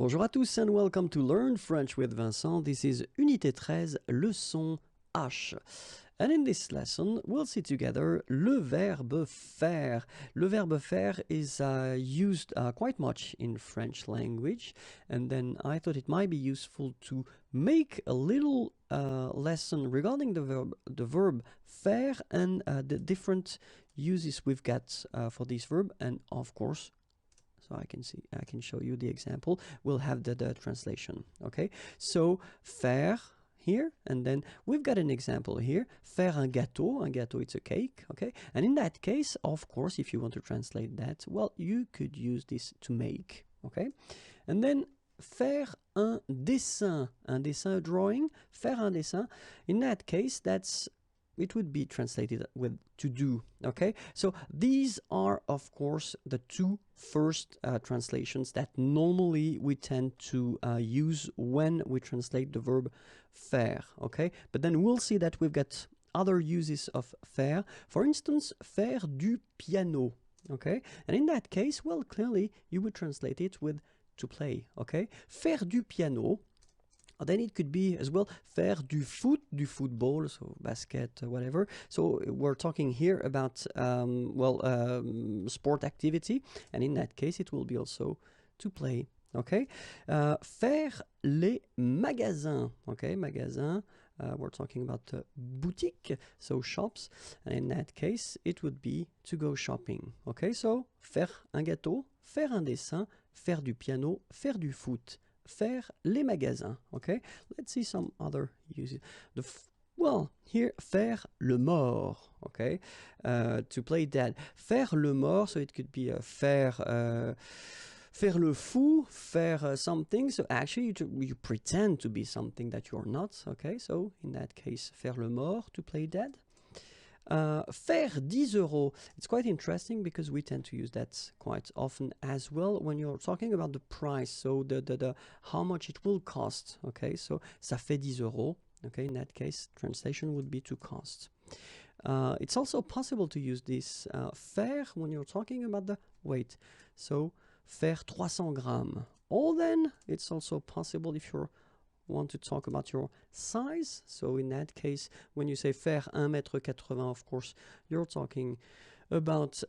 Bonjour à tous and welcome to Learn French with Vincent. This is Unité 13, leçon H. And in this lesson, we'll see together le verbe faire. Le verbe faire is used quite much in French language, and then I thought it might be useful to make a little lesson regarding the verb faire and the different uses we've got for this verb, and of course, so I can show you the example. We'll have the translation. Okay, so faire here, and then we've got an example here. Faire un gâteau. Un gâteau, it's a cake. Okay, and in that case, of course, if you want to translate that, well, you could use this to make. Okay, and then faire un dessin. Un dessin, a drawing. Faire un dessin. In that case, it would be translated with to do. Okay, so these are of course the two first translations that normally we tend to use when we translate the verb faire. Okay, but then we'll see that we've got other uses of faire. For instance, faire du piano. Okay, and in that case, well, clearly you would translate it with to play. Okay, faire du piano. Then it could be as well faire du football, so basket, whatever. So we're talking here about sport activity, and in that case it will be also to play. Okay, faire les magasins. Okay, magasin. We're talking about boutique, so shops, and in that case it would be to go shopping. Okay, so faire un gâteau, faire un dessin, faire du piano, faire du foot. Faire les magasins. Okay, let's see some other uses. Here, faire le mort. Okay, to play dead. Faire le mort, so it could be faire le fou, faire something. So actually, you pretend to be something that you're not. Okay, so in that case, faire le mort, to play dead. Faire 10 euros. It's quite interesting because we tend to use that quite often as well when you're talking about the price, so the how much it will cost. Okay, so ça fait 10 euros. Okay, in that case, translation would be to cost. It's also possible to use this faire when you're talking about the weight. So faire 300 grammes. Or then it's also possible if you're want to talk about your size. So in that case, when you say faire 1m80, of course, you're talking about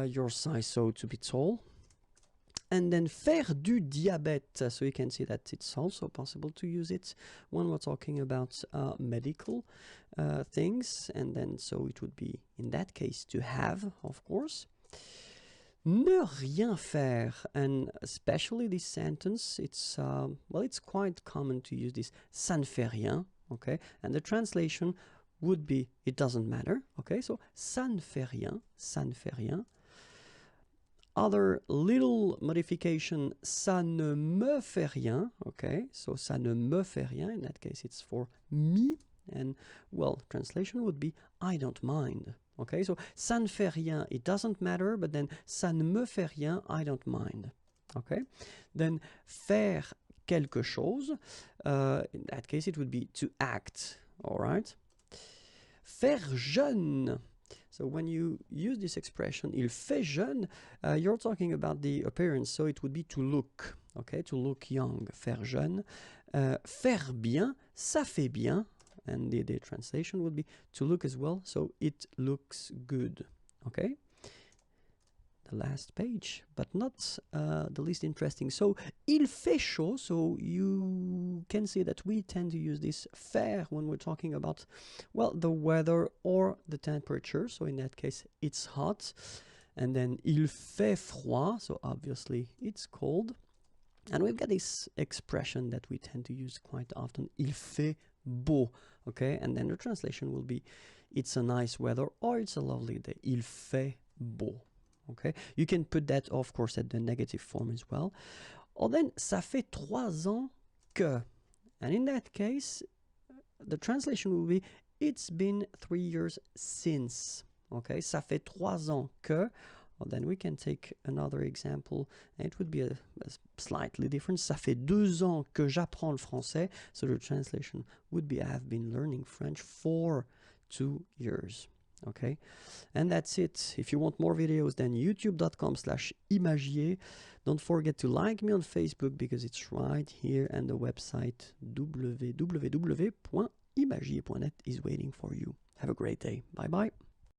your size, so to be tall. And then faire du diabète. So you can see that it's also possible to use it when we're talking about medical things. And then so it would be, in that case, to have, of course. Ne rien faire, and especially this sentence, it's quite common to use this ça ne fait rien, okay, and the translation would be it doesn't matter. Okay, so ça ne fait rien, ça ne fait rien. Other little modification, ça ne me fait rien. Okay, so ça ne me fait rien, in that case it's for me, and well, translation would be I don't mind. Okay, so ça ne fait rien, it doesn't matter, but then ça ne me fait rien, I don't mind. Okay, then faire quelque chose, in that case it would be to act. All right, faire jeune. So when you use this expression, il fait jeune, you're talking about the appearance, so it would be to look. Okay, to look young. Faire jeune. Faire bien, ça fait bien. And the translation would be to look as well, so it looks good. Okay, the last page, but not the least interesting. So il fait chaud, so you can see that we tend to use this faire when we're talking about, well, the weather or the temperature. So in that case it's hot. And then il fait froid, so obviously it's cold. And we've got this expression that we tend to use quite often, il fait beau. Okay, and then the translation will be it's a nice weather or it's a lovely day. Il fait beau. Okay, you can put that, of course, at the negative form as well. Or then ça fait 3 ans que, and in that case the translation will be it's been 3 years since. Okay, ça fait 3 ans que. Well, then we can take another example, and it would be a slightly different. Ça fait 2 ans que j'apprends le français. So the translation would be I have been learning French for 2 years. Okay, and that's it. If you want more videos, then youtube.com/imagier. Don't forget to like me on Facebook because it's right here, and the website www.imagier.net is waiting for you. Have a great day. Bye bye.